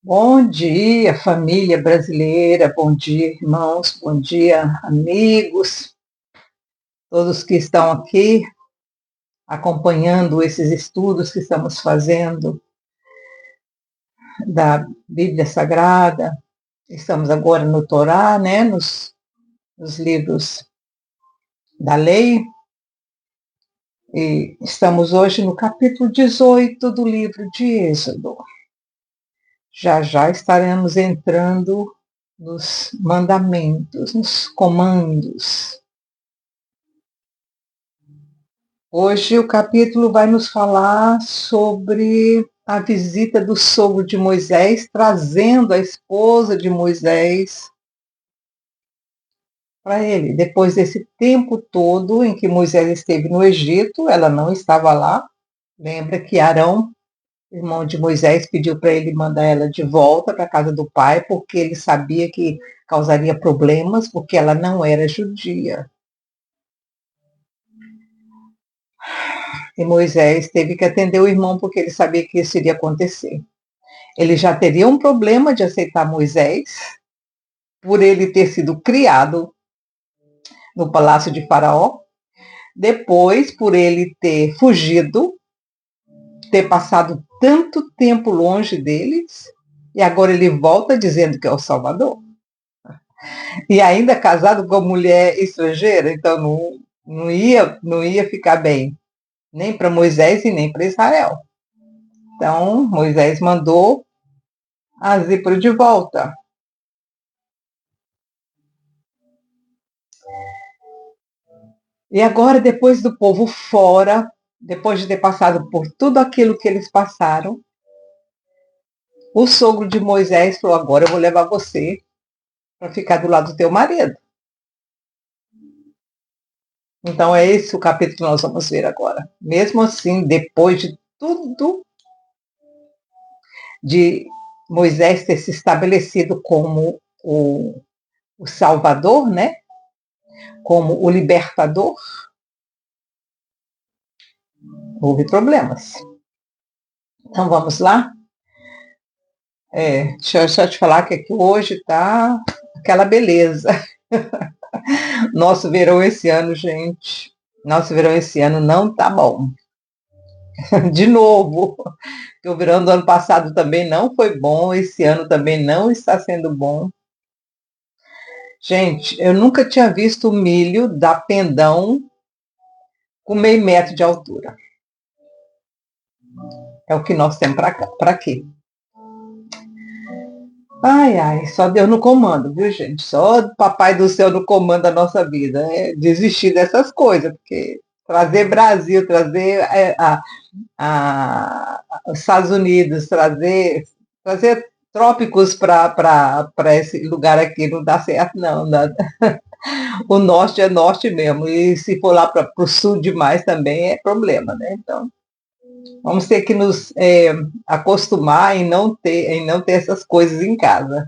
Bom dia, família brasileira, bom dia, irmãos, bom dia, amigos, todos que estão aqui acompanhando esses estudos que estamos fazendo da Bíblia Sagrada. Estamos agora no Torá, né, nos livros da lei, e estamos hoje no capítulo 18 do livro de Êxodo. Já já estaremos entrando nos mandamentos, nos comandos. Hoje o capítulo vai nos falar sobre a visita do sogro de Moisés, trazendo a esposa de Moisés para ele. Depois desse tempo todo em que Moisés esteve no Egito, ela não estava lá. Lembra que Arão, irmão de Moisés, pediu para ele mandar ela de volta para a casa do pai, porque ele sabia que causaria problemas, porque ela não era judia. E Moisés teve que atender o irmão porque ele sabia que isso iria acontecer. Ele já teria um problema de aceitar Moisés, por ele ter sido criado no palácio de Faraó. Depois, por ele ter fugido, ter passado tanto tempo longe deles, e agora ele volta dizendo que é o Salvador. E ainda casado com uma mulher estrangeira, então não ia ficar bem, nem para Moisés e nem para Israel. Então, Moisés mandou a Zípora de volta. E agora, depois do povo fora, depois de ter passado por tudo aquilo que eles passaram, o sogro de Moisés falou: agora eu vou levar você para ficar do lado do teu marido. Então é esse o capítulo que nós vamos ver agora. Mesmo assim, depois de tudo de Moisés ter se estabelecido como o Salvador, né? Como o libertador, houve problemas. Então vamos lá? Deixa eu só te falar que aqui hoje está aquela beleza. Nosso verão esse ano, gente, nosso verão esse ano não tá bom. De novo, porque o verão do ano passado também não foi bom, esse ano também não está sendo bom. Gente, eu nunca tinha visto milho da Pendão com meio metro de altura. É o que nós temos para aqui. Ai, ai, só Deus no comando, viu, gente? Só o Papai do Céu no comando da nossa vida. É desistir dessas coisas, porque trazer Brasil, trazer os Estados Unidos, trazer trópicos para esse lugar aqui não dá certo, não. O norte é norte mesmo, e se for lá para o sul demais também é problema, né? Então, vamos ter que nos acostumar em não ter essas coisas em casa.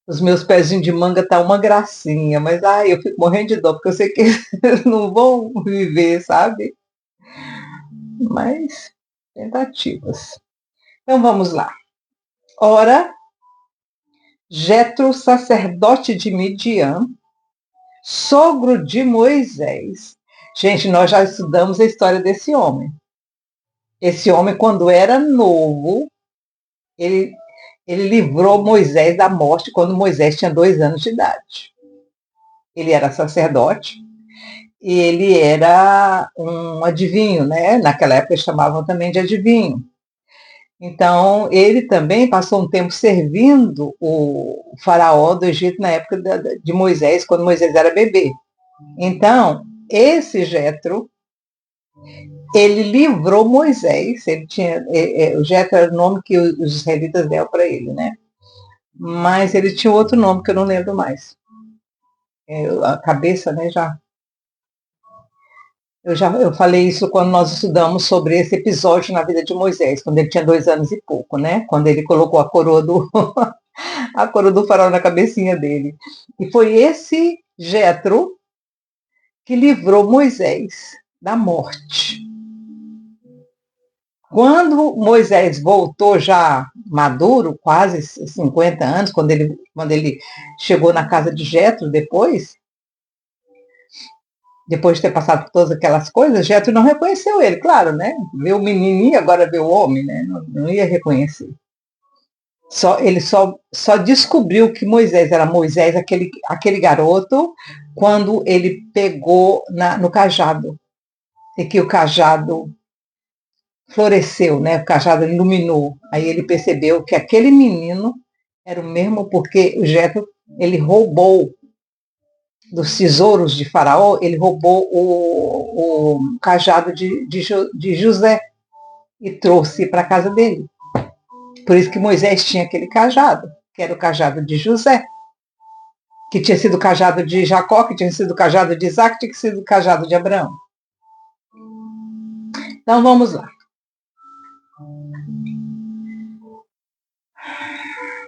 Os meus pezinhos de manga tá uma gracinha, mas ai, eu fico morrendo de dó, porque eu sei que eles não vão viver, sabe? Mas tentativas. Então vamos lá. Ora, Jetro, sacerdote de Midian, sogro de Moisés. Gente, nós já estudamos a história desse homem. Esse homem, quando era novo, ele livrou Moisés da morte quando Moisés tinha 2 anos de idade. Ele era sacerdote e ele era um adivinho, né? Naquela época eles chamavam também de adivinho. Então, ele também passou um tempo servindo o faraó do Egito na época de Moisés, quando Moisés era bebê. Então, esse Jetro, ele livrou Moisés, o Jetro era o nome que os israelitas deram para ele, né? Mas ele tinha outro nome que eu não lembro mais. A cabeça, né, eu falei isso quando nós estudamos sobre esse episódio na vida de Moisés, quando ele tinha 2 anos e pouco, né? Quando ele colocou a coroa do faraó na cabecinha dele. E foi esse Jetro que livrou Moisés da morte. Quando Moisés voltou já maduro, quase 50 anos, quando ele chegou na casa de Jetro depois de ter passado por todas aquelas coisas, Jetro não reconheceu ele, claro, né? Vê o menininho, agora vê o homem, né? Não ia reconhecer. Ele só descobriu que Moisés era Moisés, aquele garoto, quando ele pegou no cajado. E que o cajado floresceu, né? O cajado iluminou. Aí ele percebeu que aquele menino era o mesmo, porque o Jetro, ele roubou dos tesouros de Faraó, ele roubou o cajado de José e trouxe para a casa dele. Por isso que Moisés tinha aquele cajado, que era o cajado de José, que tinha sido o cajado de Jacó, que tinha sido o cajado de Isaac, que tinha sido o cajado de Abraão. Então vamos lá.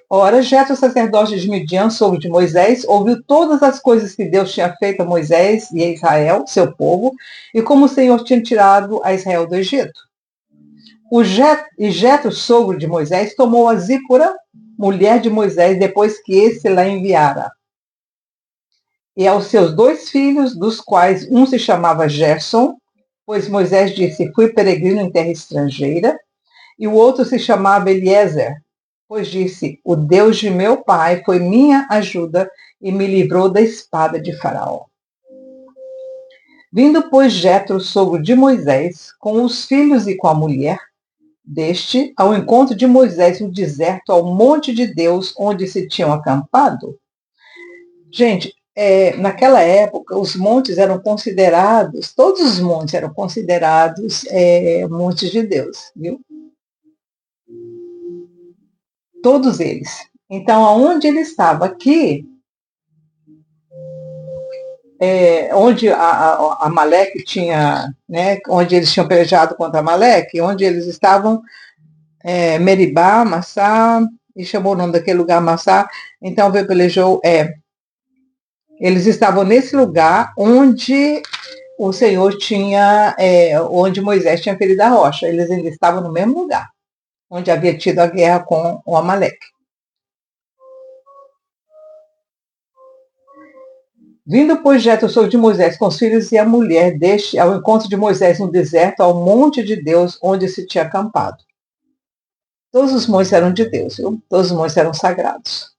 Ora, Jetro, sacerdote de Midian, sogro de Moisés, ouviu todas as coisas que Deus tinha feito a Moisés e a Israel, seu povo, e como o Senhor tinha tirado a Israel do Egito. Jetro, sogro de Moisés, tomou a Zípora, mulher de Moisés, depois que esse la enviara. E aos seus 2 filhos, dos quais um se chamava Gerson, pois Moisés disse, fui peregrino em terra estrangeira, e o outro se chamava Eliezer, pois disse, o Deus de meu pai foi minha ajuda e me livrou da espada de Faraó. Vindo, pois, Jetro, sogro de Moisés, com os filhos e com a mulher deste, ao encontro de Moisés no deserto, ao monte de Deus, onde se tinham acampado. Gente, naquela época, os montes eram considerados, todos os montes eram considerados montes de Deus, viu? Todos eles. Então, aonde ele estava aqui, onde a Amaleque tinha, né, onde eles tinham pelejado contra Amaleque, onde eles estavam, Meribá, Massá, e chamou o nome daquele lugar Massá, então pelejou, eles estavam nesse lugar onde o Senhor tinha, onde Moisés tinha ferido a rocha, eles ainda estavam no mesmo lugar, onde havia tido a guerra com o Amaleque. Vindo, pois, Jetro, sogro de Moisés, com os filhos e a mulher deste, ao encontro de Moisés no deserto, ao monte de Deus, onde se tinha acampado. Todos os montes eram de Deus, viu? Todos os montes eram sagrados.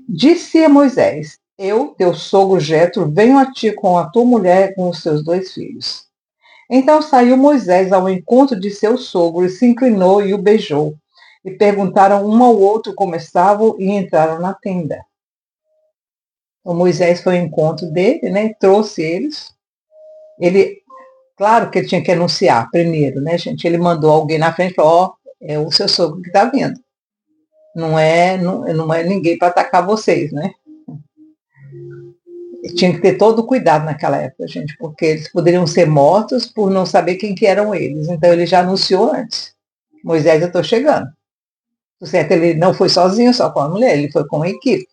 Disse a Moisés, eu, teu sogro Jetro, venho a ti com a tua mulher e com os seus 2 filhos. Então saiu Moisés ao encontro de seu sogro e se inclinou e o beijou. E perguntaram um ao outro como estavam e entraram na tenda. Então Moisés foi ao encontro dele, né? Trouxe eles. Claro que ele tinha que anunciar primeiro, né, gente? Ele mandou alguém na frente e falou, é o seu sogro que está vindo. Não é ninguém para atacar vocês, né? Tinha que ter todo o cuidado naquela época, gente, porque eles poderiam ser mortos por não saber quem que eram eles. Então ele já anunciou antes. Moisés, eu estou chegando. Por certo, ele não foi sozinho, só com a mulher, ele foi com uma equipe.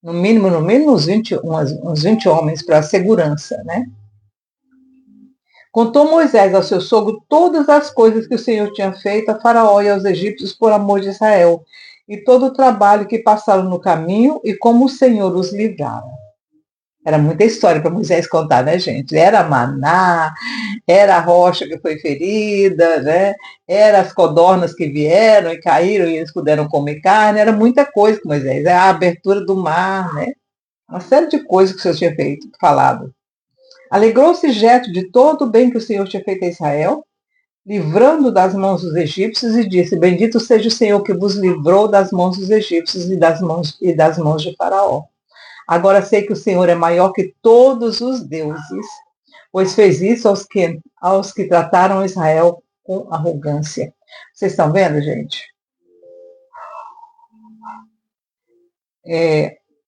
No mínimo, uns 20 homens para segurança, né? Contou Moisés ao seu sogro todas as coisas que o Senhor tinha feito a Faraó e aos egípcios por amor de Israel, e todo o trabalho que passaram no caminho e como o Senhor os livrara. Era muita história para Moisés contar, né, gente? Era maná, era a rocha que foi ferida, né? Era as codornas que vieram e caíram e eles puderam comer carne, era muita coisa com Moisés. A abertura do mar, né? Uma série de coisas que o Senhor tinha feito, falado. Alegrou-se Jetro de todo o bem que o Senhor tinha feito a Israel, livrando das mãos dos egípcios, e disse, bendito seja o Senhor que vos livrou das mãos dos egípcios e das mãos de Faraó. Agora sei que o Senhor é maior que todos os deuses, pois fez isso aos que trataram Israel com arrogância. Vocês estão vendo, gente?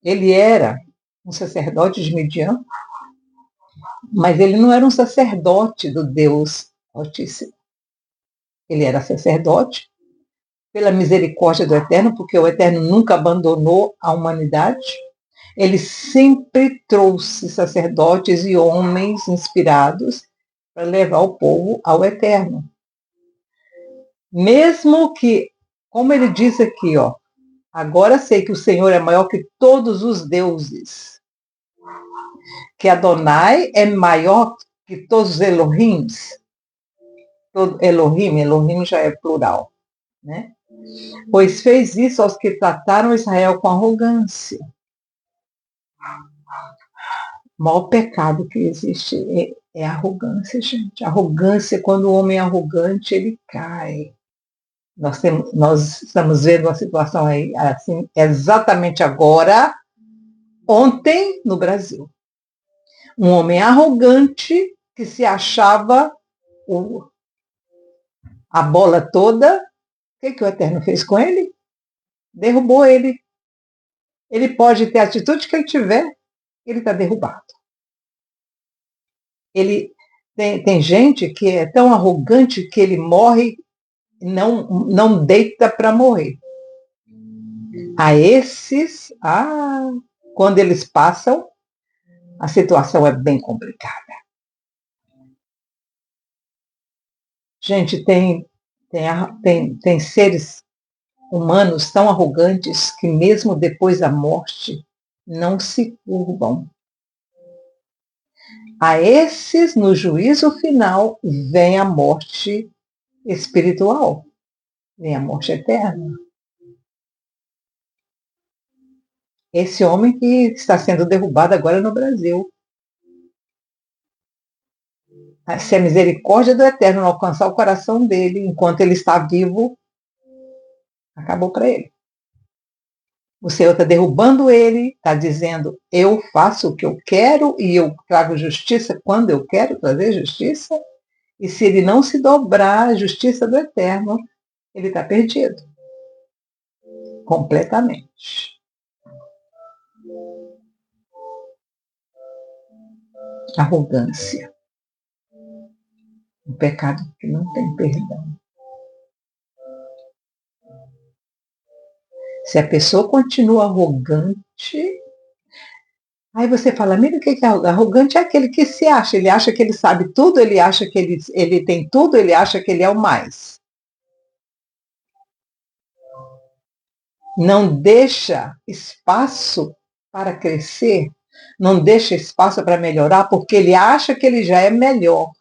Ele era um sacerdote de Midian, mas ele não era um sacerdote do Deus Altíssimo. Ele era sacerdote pela misericórdia do Eterno, porque o Eterno nunca abandonou a humanidade. Ele sempre trouxe sacerdotes e homens inspirados para levar o povo ao Eterno. Mesmo que, como ele diz aqui, ó, agora sei que o Senhor é maior que todos os deuses, que Adonai é maior que todos os Elohims. Todo Elohim já é plural, né? Pois fez isso aos que trataram Israel com arrogância. O maior pecado que existe é a arrogância, gente. Arrogância, quando o homem é arrogante, ele cai. Nós estamos vendo uma situação aí, assim, exatamente agora, ontem, no Brasil. Um homem arrogante que se achava a bola toda. O que o Eterno fez com ele? Derrubou ele. Ele pode ter a atitude que ele tiver, ele está derrubado. Ele tem gente que é tão arrogante que ele morre, não deita para morrer. A esses, quando eles passam, a situação é bem complicada. Gente, tem seres humanos tão arrogantes que mesmo depois da morte não se curvam. A esses, no juízo final, vem a morte espiritual, vem a morte eterna. Esse homem que está sendo derrubado agora no Brasil. Se a misericórdia do Eterno não alcançar o coração dele enquanto ele está vivo, acabou para ele. O Senhor está derrubando ele, está dizendo, eu faço o que eu quero e eu trago justiça quando eu quero trazer justiça. E se ele não se dobrar à justiça do Eterno, ele está perdido. Completamente. Arrogância. Um pecado que não tem perdão. Se a pessoa continua arrogante, aí você fala, mira o que é arrogante? É aquele que se acha, ele acha que ele sabe tudo, ele acha que ele tem tudo, ele acha que ele é o mais. Não deixa espaço para crescer, não deixa espaço para melhorar, porque ele acha que ele já é melhor.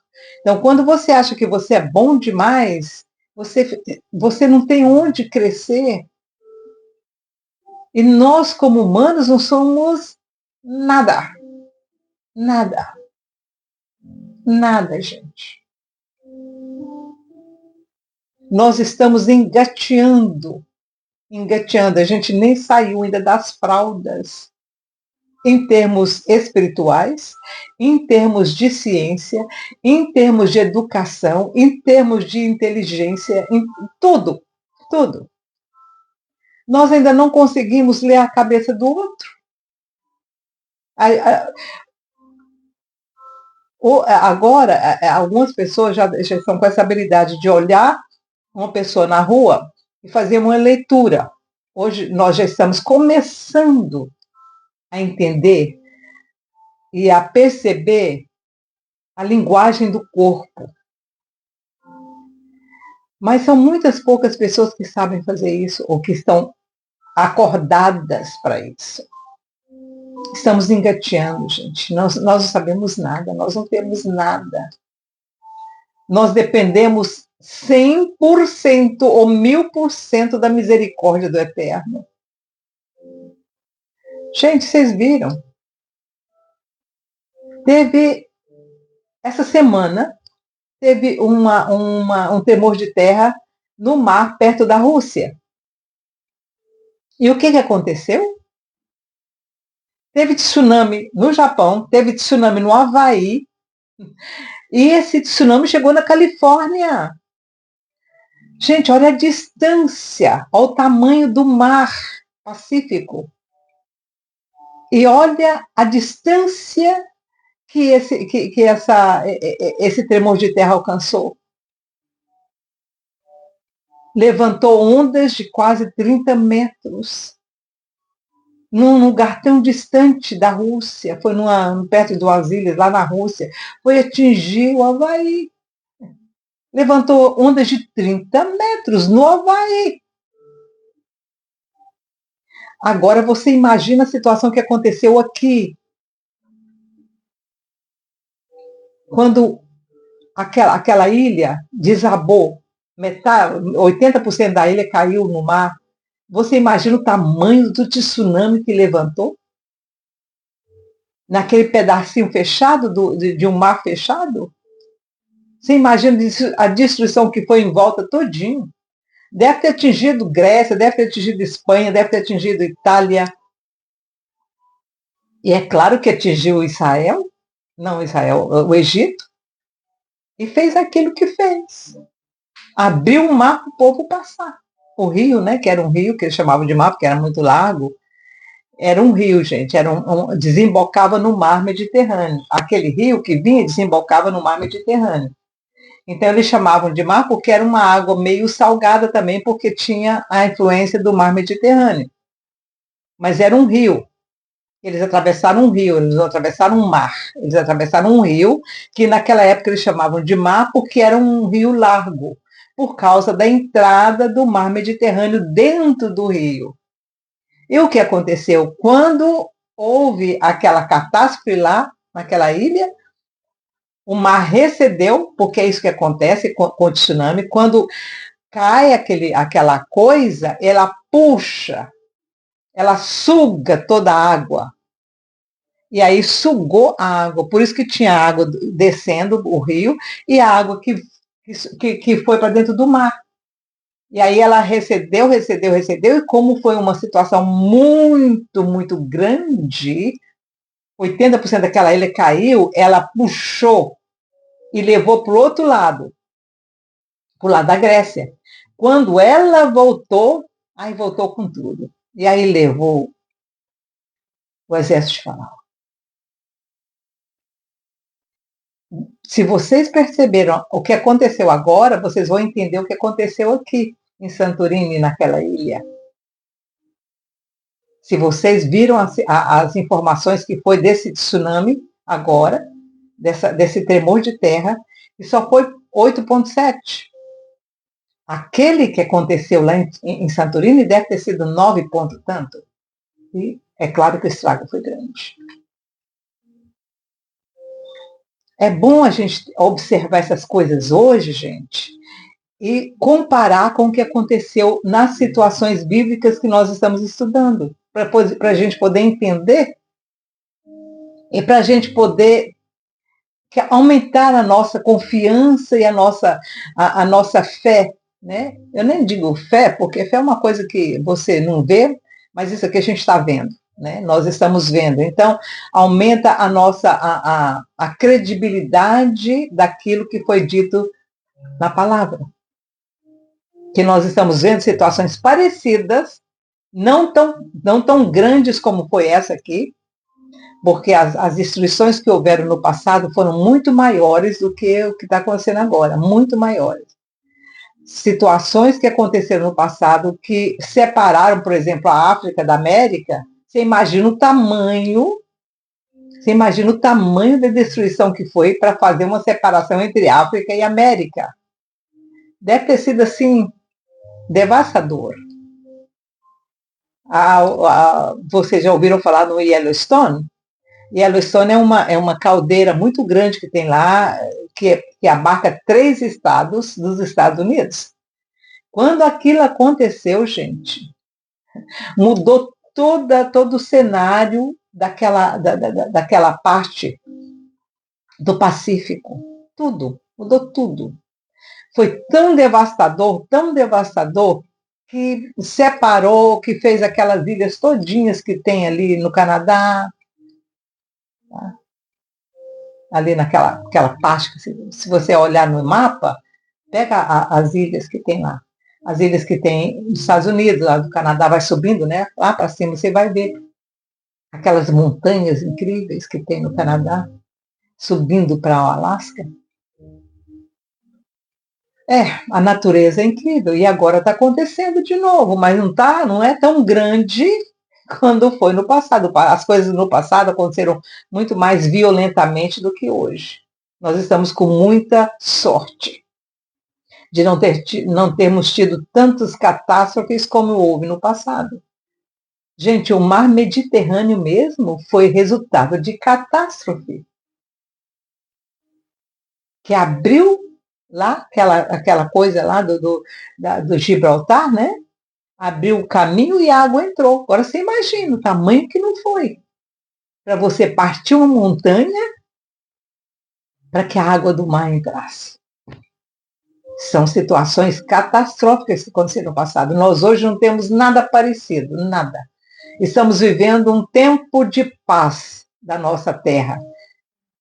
Então, quando você acha que você é bom demais, você não tem onde crescer. E nós, como humanos, não somos nada. Nada. Nada, gente. Nós estamos engateando. A gente nem saiu ainda das fraldas. Em termos espirituais, em termos de ciência, em termos de educação, em termos de inteligência, em tudo, tudo. Nós ainda não conseguimos ler a cabeça do outro. Agora, algumas pessoas já estão com essa habilidade de olhar uma pessoa na rua e fazer uma leitura. Hoje nós já estamos começando a entender e a perceber a linguagem do corpo. Mas são muitas poucas pessoas que sabem fazer isso ou que estão acordadas para isso. Estamos engateando, gente. Nós não sabemos nada, nós não temos nada. Nós dependemos 100% ou 1000% da misericórdia do Eterno. Gente, vocês viram? Essa semana, teve um tremor de terra no mar, perto da Rússia. E o que aconteceu? Teve tsunami no Japão, teve tsunami no Havaí, e esse tsunami chegou na Califórnia. Gente, olha a distância, olha o tamanho do mar Pacífico. E olha a distância que esse tremor de terra alcançou. Levantou ondas de quase 30 metros. Num lugar tão distante da Rússia, foi perto de umas ilhas lá na Rússia, foi atingir o Havaí. levantou ondas de 30 metros no Havaí. Agora você imagina a situação que aconteceu aqui, quando aquela ilha desabou, metade, 80% da ilha caiu no mar. Você imagina o tamanho do tsunami que levantou? Naquele pedacinho fechado de um mar fechado? Você imagina a destruição que foi em volta todinho? Deve ter atingido Grécia, deve ter atingido Espanha, deve ter atingido Itália. E é claro que atingiu Israel, não Israel, o Egito, e fez aquilo que fez. Abriu o mar para o povo passar. O rio, né, que era um rio que eles chamavam de mar, porque era muito largo, era um rio, gente, desembocava no mar Mediterrâneo. Aquele rio que vinha desembocava no mar Mediterrâneo. Então eles chamavam de mar porque era uma água meio salgada também, porque tinha a influência do mar Mediterrâneo. Mas era um rio. Eles atravessaram um rio, eles atravessaram um mar. Eles atravessaram um rio que naquela época eles chamavam de mar porque era um rio largo, por causa da entrada do mar Mediterrâneo dentro do rio. E o que aconteceu? Quando houve aquela catástrofe lá, naquela ilha, o mar recedeu, porque é isso que acontece com o tsunami, quando cai aquela coisa, ela puxa, ela suga toda a água. E aí sugou a água, por isso que tinha água descendo o rio e a água que foi para dentro do mar. E aí ela recedeu, e como foi uma situação muito, muito grande, 80% daquela ilha caiu, ela puxou e levou para o outro lado, para o lado da Grécia. Quando ela voltou, aí voltou com tudo. E aí levou o exército de Faraó. Se vocês perceberam o que aconteceu agora, vocês vão entender o que aconteceu aqui em Santorini, naquela ilha. Se vocês viram as informações que foi desse tsunami agora, desse tremor de terra, e só foi 8,7. Aquele que aconteceu lá em Santorini deve ter sido 9 ponto tanto. E é claro que o estrago foi grande. É bom a gente observar essas coisas hoje, gente, e comparar com o que aconteceu nas situações bíblicas que nós estamos estudando, para a gente poder entender e para a gente poder aumentar a nossa confiança e a nossa fé. Né? Eu nem digo fé, porque fé é uma coisa que você não vê, mas isso aqui a gente está vendo. Né? Nós estamos vendo. Então, aumenta a credibilidade daquilo que foi dito na palavra. Que nós estamos vendo situações parecidas, não tão grandes como foi essa aqui, porque as destruições que houveram no passado foram muito maiores do que o que está acontecendo agora, muito maiores. Situações que aconteceram no passado que separaram, por exemplo, a África da América, você imagina o tamanho da destruição que foi para fazer uma separação entre África e América. Deve ter sido, assim, devastador. Vocês já ouviram falar no Yellowstone? Yellowstone é uma caldeira muito grande que tem lá, que abarca 3 estados dos Estados Unidos. Quando aquilo aconteceu, gente, mudou todo o cenário daquela parte do Pacífico. Tudo, mudou tudo. Foi tão devastador, que separou, que fez aquelas ilhas todinhas que tem ali no Canadá, tá? Ali naquela parte, que se você olhar no mapa, pega as ilhas que tem lá. As ilhas que tem nos Estados Unidos, lá do Canadá, vai subindo, né? Lá para cima você vai ver aquelas montanhas incríveis que tem no Canadá, subindo para o Alasca. A natureza é incrível. E agora está acontecendo de novo, mas não é tão grande quando foi no passado. As coisas no passado aconteceram muito mais violentamente do que hoje. Nós estamos com muita sorte. de não termos tido tantas catástrofes como houve no passado. Gente, o mar Mediterrâneo mesmo foi resultado de catástrofe, que abriu lá, aquela coisa lá do Gibraltar, né? Abriu o caminho e a água entrou. Agora você imagina o tamanho que não foi. Para você partir uma montanha para que a água do mar entrasse. São situações catastróficas que aconteceram no passado. Nós hoje não temos nada parecido, nada. Estamos vivendo um tempo de paz da nossa Terra.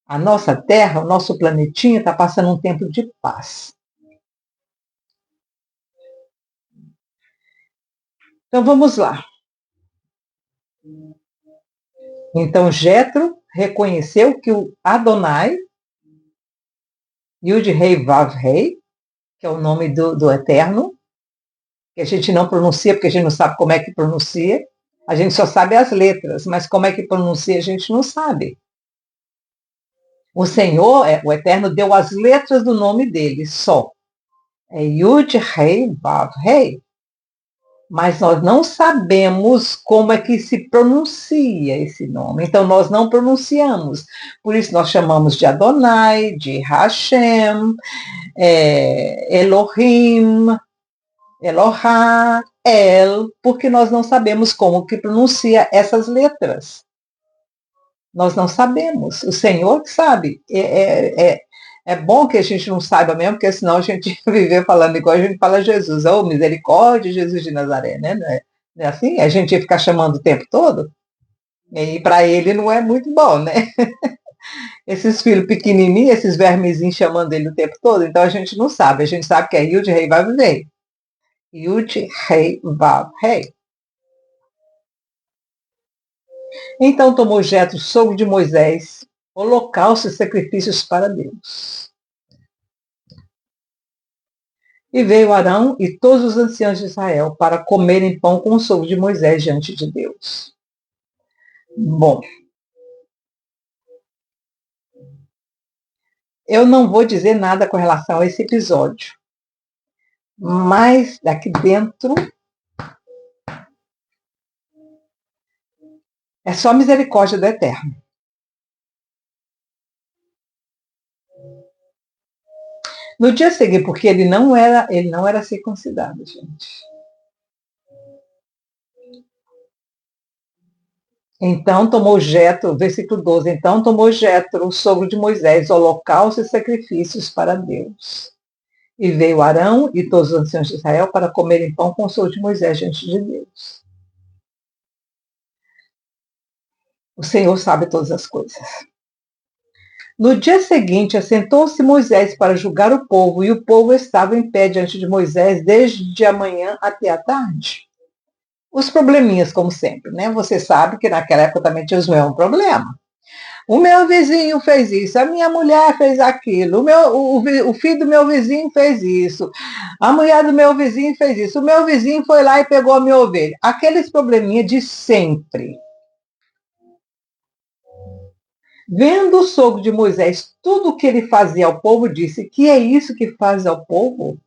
A nossa Terra, o nosso planetinha, está passando um tempo de paz. Então vamos lá. Então Jetro reconheceu que o Adonai, Yud-Hei Vav-Hei, que é o nome do Eterno, que a gente não pronuncia porque a gente não sabe como é que pronuncia. A gente só sabe as letras, mas como é que pronuncia a gente não sabe. O Senhor, o Eterno, deu as letras do nome dele só. É Yud-Hei Vav-Hei. Mas nós não sabemos como é que se pronuncia esse nome. Então, nós não pronunciamos. Por isso, nós chamamos de Adonai, de Hashem, Elohim, Elohá, El, porque nós não sabemos como que pronuncia essas letras. Nós não sabemos. O Senhor sabe. É bom que a gente não saiba mesmo, porque senão a gente viver falando igual a gente fala Jesus. Oh, misericórdia, Jesus de Nazaré, né? Não é assim? A gente ia ficar chamando o tempo todo. E para ele não é muito bom, né? Esses filhos pequenininhos, esses vermezinhos chamando ele o tempo todo, então a gente não sabe. A gente sabe que é Yud, Rei, Vav, Rei. Yud, Rei, Vav, Rei. Então tomou Jetro, sogro de Moisés, holocaustos e sacrifícios para Deus. E veio Arão e todos os anciãos de Israel para comerem pão com o sogro de Moisés diante de Deus. Bom, eu não vou dizer nada com relação a esse episódio, mas daqui dentro é só misericórdia do Eterno. No dia seguinte, porque ele não era circuncidado, gente. Então tomou Jetro, versículo 12, então tomou Jetro, o sogro de Moisés, holocaustos e sacrifícios para Deus. E veio Arão e todos os anciãos de Israel para comerem pão com o sogro de Moisés diante de Deus. O Senhor sabe todas as coisas. No dia seguinte, assentou-se Moisés para julgar o povo, e o povo estava em pé diante de Moisés desde a manhã até a tarde. Os probleminhas, como sempre, né? Você sabe que naquela época também tinha os mesmos problemas. O meu vizinho fez isso, a minha mulher fez aquilo, o filho do meu vizinho fez isso, a mulher do meu vizinho fez isso, o meu vizinho foi lá e pegou a minha ovelha. Aqueles probleminhas de sempre. Vendo o sogro de Moisés tudo o que ele fazia ao povo, disse: que é isso que faz ao povo?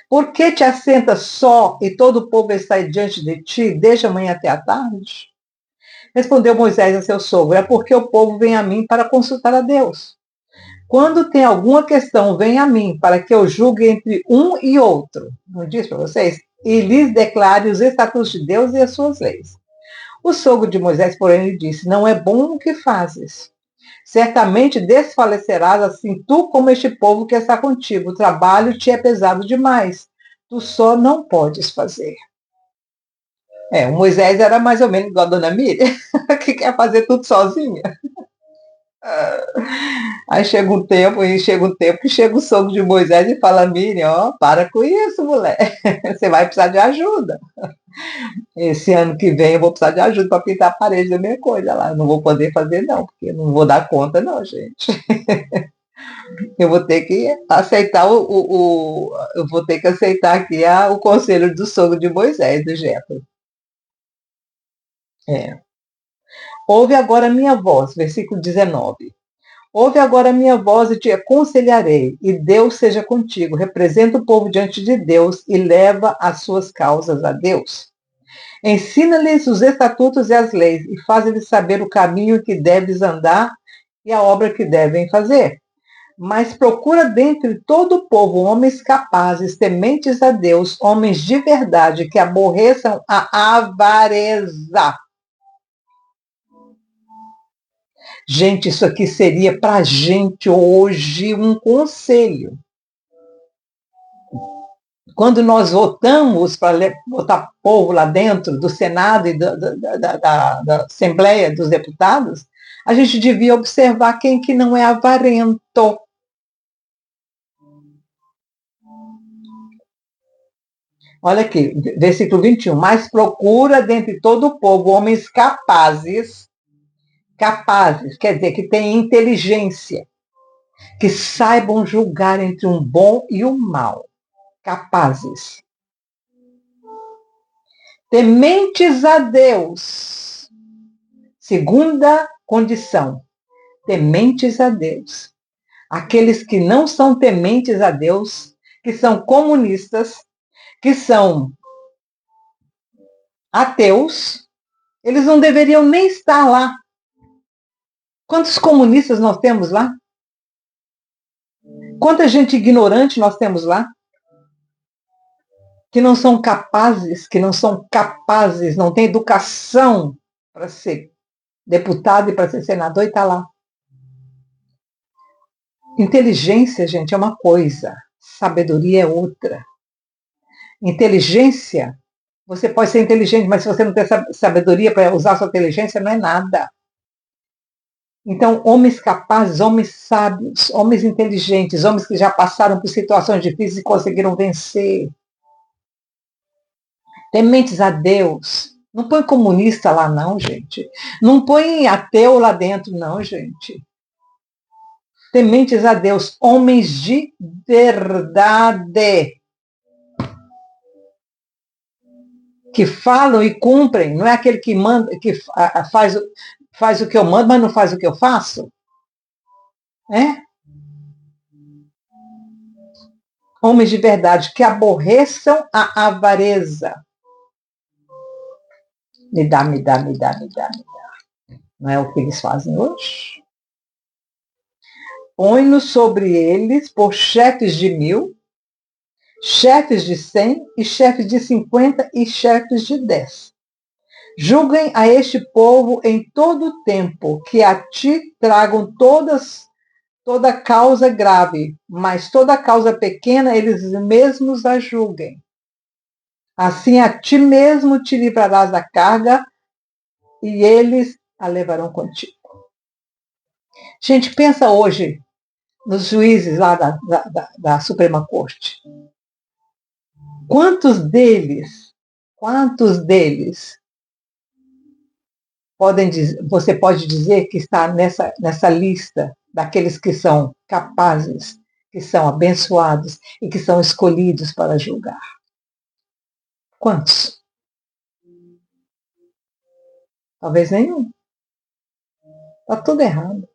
Por que te assentas só e todo o povo está diante de ti, desde a manhã até a tarde? Respondeu Moisés a seu sogro: é porque o povo vem a mim para consultar a Deus. Quando tem alguma questão, vem a mim para que eu julgue entre um e outro. Não disse para vocês? E lhes declare os estatutos de Deus e as suas leis. O sogro de Moisés, porém, lhe disse: não é bom o que fazes. Certamente desfalecerás assim tu como este povo que está contigo. O trabalho te é pesado demais. Tu só não podes fazer. O Moisés era mais ou menos igual a dona Miriam, que quer fazer tudo sozinha. Aí chega um tempo que chega o sogro de Moisés e fala: Miriam, ó, para com isso, mulher. Você vai precisar de ajuda. Esse ano que vem eu vou precisar de ajuda para pintar a parede da minha coisa lá. Eu não vou poder fazer, não, porque eu não vou dar conta, não, gente. Eu vou ter que aceitar eu vou ter que aceitar aqui o conselho do sogro de Moisés, do Jetro. Ouve agora a minha voz, versículo 19. Ouve agora a minha voz e te aconselharei, e Deus seja contigo. Representa o povo diante de Deus e leva as suas causas a Deus. Ensina-lhes os estatutos e as leis, e faz-lhes saber o caminho que deves andar e a obra que devem fazer. Mas procura dentre todo o povo homens capazes, tementes a Deus, homens de verdade, que aborreçam a avareza. Gente, isso aqui seria para a gente hoje um conselho. Quando nós votamos para botar povo lá dentro do Senado e da Assembleia dos Deputados, a gente devia observar quem que não é avarento. Olha aqui, versículo 21. Mas procura dentre todo o povo homens capazes, quer dizer, que têm inteligência, que saibam julgar entre um bom e um mal. Capazes. Tementes a Deus. Segunda condição. Tementes a Deus. Aqueles que não são tementes a Deus, que são comunistas, que são ateus, eles não deveriam nem estar lá. Quantos comunistas nós temos lá? Quanta gente ignorante nós temos lá? Que não são capazes, não têm educação para ser deputado e para ser senador e está lá. Inteligência, gente, é uma coisa, sabedoria é outra. Inteligência, você pode ser inteligente, mas se você não tem sabedoria para usar sua inteligência, não é nada. Então, homens capazes, homens sábios, homens inteligentes, homens que já passaram por situações difíceis e conseguiram vencer. Tementes a Deus. Não põe comunista lá, não, gente. Não põe ateu lá dentro, não, gente. Tementes a Deus, homens de verdade. Que falam e cumprem. Não é aquele que manda, que faz o que eu mando, mas não faz o que eu faço. É? Homens de verdade que aborreçam a avareza. Me dá. Não é o que eles fazem hoje? Põe-nos sobre eles por chefes de 1000, chefes de 100 e chefes de 50 e chefes de 10. Julguem a este povo em todo o tempo, que a ti tragam toda causa grave, mas toda causa pequena eles mesmos a julguem. Assim a ti mesmo te livrarás da carga e eles a levarão contigo. Gente, pensa hoje nos juízes lá da Suprema Corte. Quantos deles você pode dizer que está nessa lista daqueles que são capazes, que são abençoados e que são escolhidos para julgar? Quantos? Talvez nenhum. Está tudo errado.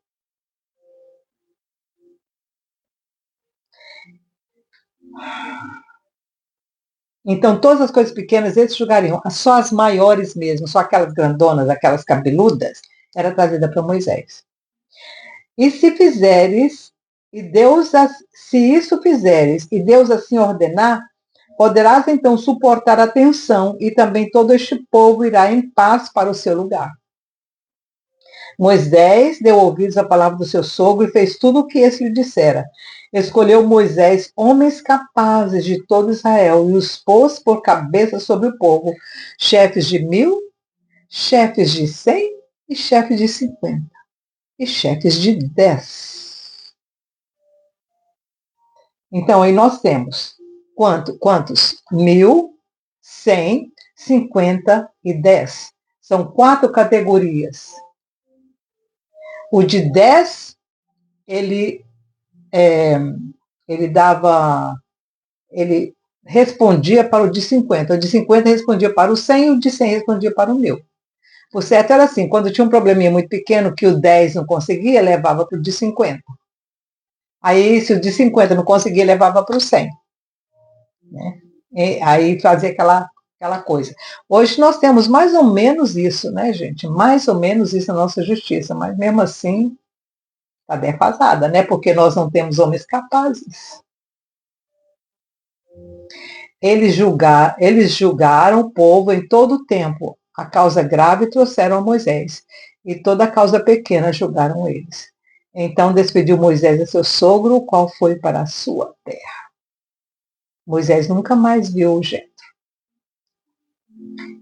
Então, todas as coisas pequenas eles julgariam. Só as maiores mesmo, só aquelas grandonas, aquelas cabeludas, era trazida para Moisés. E se isso fizeres, e Deus assim ordenar, poderás então suportar a tensão, e também todo este povo irá em paz para o seu lugar. Moisés deu ouvidos à palavra do seu sogro e fez tudo o que esse lhe dissera. Escolheu Moisés homens capazes de todo Israel e os pôs por cabeça sobre o povo, chefes de 1000, chefes de 100 e chefes de 50 e chefes de 10. Então, aí nós temos quantos? 1000, 100, 50 e 10. São 4 categorias. O de 10, ele respondia para o de 50. O de 50 respondia para o 100 e o de 100 respondia para o 1000. O certo era assim, quando tinha um probleminha muito pequeno, que o 10 não conseguia, levava para o de 50. Aí, se o de 50 não conseguia, levava para o 100. Né? E aí fazia aquela coisa. Hoje nós temos mais ou menos isso, né, gente? Mais ou menos isso na nossa justiça, mas mesmo assim está defasada, né? Porque nós não temos homens capazes. Eles julgaram o povo em todo o tempo. A causa grave trouxeram a Moisés, e toda a causa pequena julgaram eles. Então despediu Moisés a seu sogro, o qual foi para a sua terra. Moisés nunca mais viu o Jetro.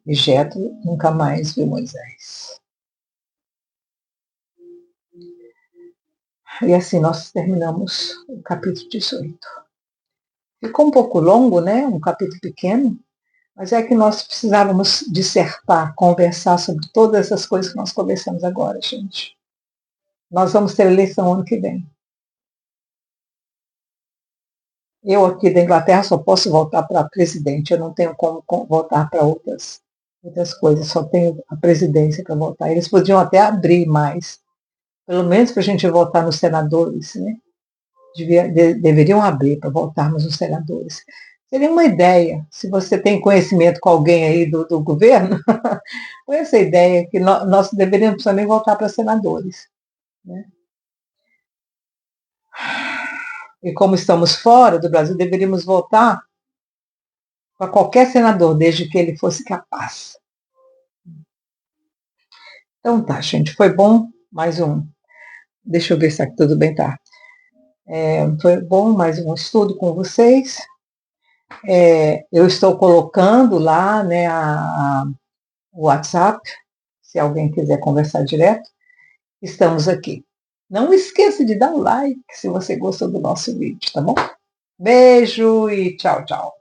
E Jetro nunca mais viu Moisés. E assim nós terminamos o capítulo 18. Ficou um pouco longo, né? Um capítulo pequeno, mas é que nós precisávamos dissertar, conversar sobre todas essas coisas que nós conversamos agora, gente. Nós vamos ter eleição ano que vem. Eu aqui da Inglaterra só posso voltar para presidente, eu não tenho como voltar para outras coisas, só tenho a presidência para votar. Eles podiam até abrir mais, pelo menos para a gente votar nos senadores, né? Deveriam abrir para votarmos nos senadores. Seria uma ideia, se você tem conhecimento com alguém aí do governo, com essa ideia que nós deveríamos também voltar para senadores. Né? E como estamos fora do Brasil, deveríamos votar para qualquer senador, desde que ele fosse capaz. Então tá, gente, foi bom mais um. Deixa eu ver se aqui tudo bem, tá? Foi bom mais um estudo com vocês. Eu estou colocando lá, né, o WhatsApp, se alguém quiser conversar direto. Estamos aqui. Não esqueça de dar o like se você gostou do nosso vídeo, tá bom? Beijo e tchau, tchau.